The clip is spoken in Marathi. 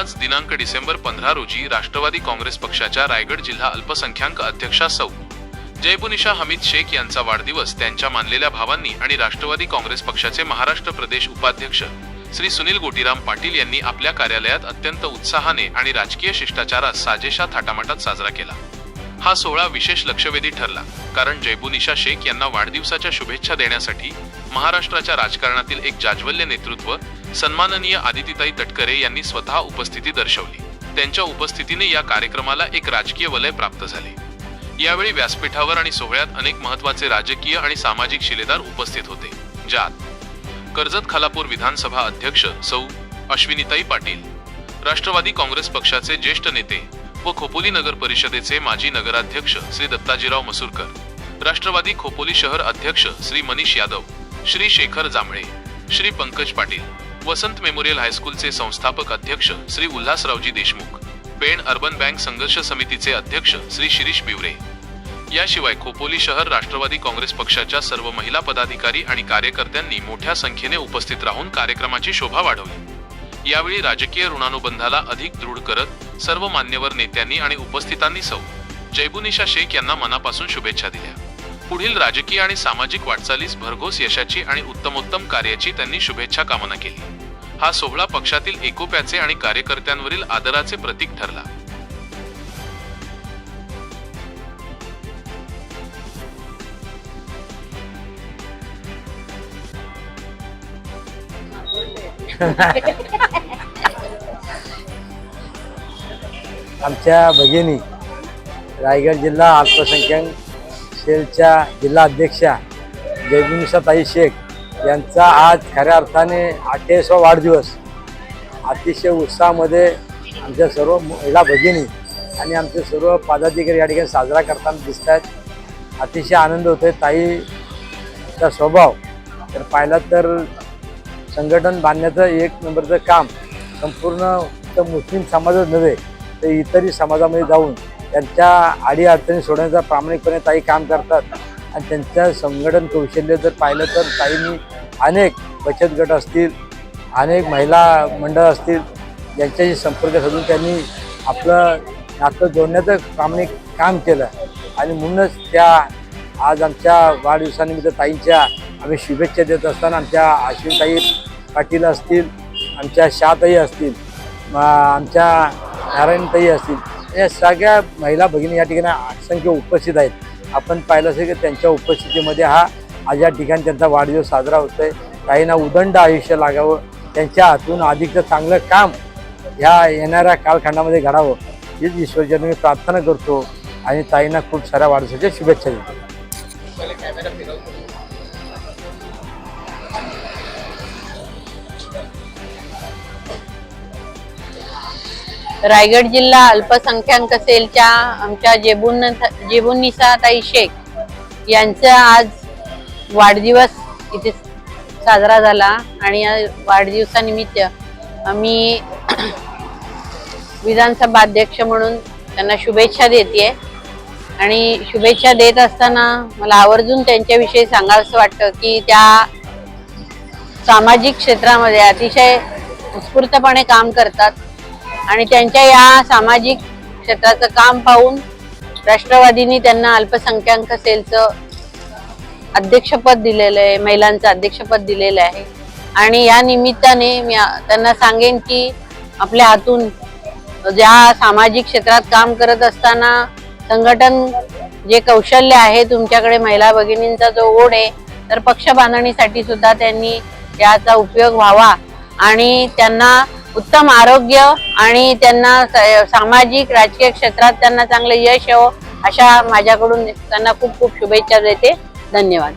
आज दिनांक डिसेंबर 15 रोजी राष्ट्रवादी काँग्रेस पक्षाच्या रायगड जिल्हा अल्पसंख्याक अध्यक्षा सौ जयबुनिशा हमीद शेख यांचा वाढदिवस त्यांच्या मानलेल्या भावांनी आणि राष्ट्रवादी काँग्रेस पक्षाचे महाराष्ट्र प्रदेश उपाध्यक्ष श्री सुनील गोटीराम पाटील यांनी आपल्या कार्यालयात अत्यंत उत्साहाने आणि राजकीय शिष्टाचारात साजेशा थाटामाटात साजरा केला। हा सोहळा विशेष लक्षवेधी ठरला, कारण जयबुनिशा शेख यांना वाढदिवसाच्या शुभेच्छा देण्यासाठी महाराष्ट्राच्या राजकारणातील एक जाज्वल्य नेतृत्व सन्माननीय आदितीताई तटकरे यांनी स्वतः उपस्थिती दर्शवली। त्यांच्या उपस्थितीने या कार्यक्रमाला एक राजकीय वलय प्राप्त झाले। यावेळी व्यासपीठावर आणि सोहळ्यात अनेक महत्त्वाचे राजकीय आणि सामाजिक शिलेदार उपस्थित होते, ज्यात कर्जत खालापूर विधानसभा अध्यक्ष सौ अश्विनीताई पाटील, राष्ट्रवादी काँग्रेस पक्षाचे ज्येष्ठ नेते व खोपोली नगर परिषदेचे माजी नगराध्यक्ष श्री दत्ताजीराव मसूरकर, राष्ट्रवादी खोपोली शहर अध्यक्ष श्री मनीष यादव, श्री शेखर जांभळे, श्री पंकज पाटील, वसंत मेमोरियल हायस्कूलचे संस्थापक अध्यक्ष श्री उल्हासरावजी देशमुख, पेण अर्बन बँक संघर्ष समितीचे अध्यक्ष श्री शिरीष बिवरे, याशिवाय खोपोली शहर राष्ट्रवादी काँग्रेस पक्षाच्या सर्व महिला पदाधिकारी आणि कार्यकर्त्यांनी मोठ्या संख्येने उपस्थित राहून कार्यक्रमाची शोभा वाढवली। यावेळी राजकीय ऋणानुबंधाला अधिक दृढ करत सर्व मान्यवर नेत्यांनी आणि उपस्थितांनी सौ जयबुनिशा शेख यांना मनापासून शुभेच्छा दिल्या। पुढील राजकीय आणि सामाजिक वाटचालीस भरघोस यशाची आणि उत्तमोत्तम कार्याची त्यांनी शुभेच्छा कामना केली। हा सोहळा पक्षातील एकोप्याचे आणि कार्यकर्त्यांवरील आदराचे प्रतीक ठरला। आमच्या भगिनी रायगड जिल्हा अल्पसंख्याक सेलच्या जिल्हा अध्यक्षा जयबुनिशाताई शेख यांचा आज खऱ्या अर्थाने 28वा वाढदिवस अतिशय उत्साहामध्ये आमच्या सर्व महिला भगिनी आणि आमचे सर्व पदाधिकारी या ठिकाणी साजरा करताना दिसत आहेत। अतिशय आनंद होतोय। ताईचा स्वभाव तर पाहिला तर संघटन बांधण्याचं एक नंबरचं काम संपूर्ण मुस्लिम समाजच नव्हे तर इतरही समाजामध्ये जाऊन त्यांच्या अडीअडचणी सोडवण्याचा प्रामाणिकपणे ताई काम करतात। आणि त्यांचं संघटन कौशल्य जर पाहिलं तर ताईंनी अनेक बचत गट असतील, अनेक महिला मंडळ असतील, यांच्याशी संपर्क साधून त्यांनी आपलं नातं जोडण्याचं प्रामाणिक काम केलं। आणि म्हणूनच त्या आज आमच्या वाढदिवसानिमित्त ताईंच्या आम्ही शुभेच्छा देत असताना आमच्या अश्विनीताई पाटील असतील, आमच्या शाताई असतील, आमच्या नारायणताई असतील, या सगळ्या महिला भगिनी या ठिकाणी असंख्य उपस्थित आहेत। आपण पाहिलं असेल की त्यांच्या उपस्थितीमध्ये हा आज या ठिकाणी त्यांचा वाढदिवस साजरा होतोय। ताईंना उदंड आयुष्य लागावं, त्यांच्या हातून अधिकचं चांगलं काम ह्या येणाऱ्या कालखंडामध्ये घडावं हीच ईश्वरचरणी मी प्रार्थना करतो आणि ताईंना खूप साऱ्या वाढदिवसाच्या शुभेच्छा देतो। रायगड जिल्हा अल्पसंख्याक सेलच्या आमच्या जयबुनिशाताई शेख यांचा आज वाढदिवस इथे साजरा झाला आणि या वाढदिवसानिमित्त आम्ही विधानसभा अध्यक्ष म्हणून त्यांना शुभेच्छा देते। आणि शुभेच्छा देत असताना मला आवर्जून त्यांच्याविषयी सांगावंसं वाटतं की त्या सामाजिक क्षेत्रामध्ये अतिशय उत्स्फूर्तपणे काम करतात आणि त्यांच्या या सामाजिक क्षेत्राचं काम पाहून राष्ट्रवादीने त्यांना अल्पसंख्याक सेलचं अध्यक्षपद दिलेलं आहे, महिलांचं अध्यक्षपद दिलेलं आहे। आणि या निमित्ताने मी त्यांना सांगेन की आपल्या हातून ज्या सामाजिक क्षेत्रात काम करत असताना संघटन जे कौशल्य आहे तुमच्याकडे महिला भगिनींचा जो ओढ आहे तर पक्ष बांधणीसाठी सुद्धा त्यांनी याचा उपयोग व्हावा आणि त्यांना उत्तम आरोग्य आणि त्यांना सामाजिक राजकीय क्षेत्रात त्यांना चांगले यश यावं अशा माझ्याकडून त्यांना खूप खूप शुभेच्छा देते। धन्यवाद।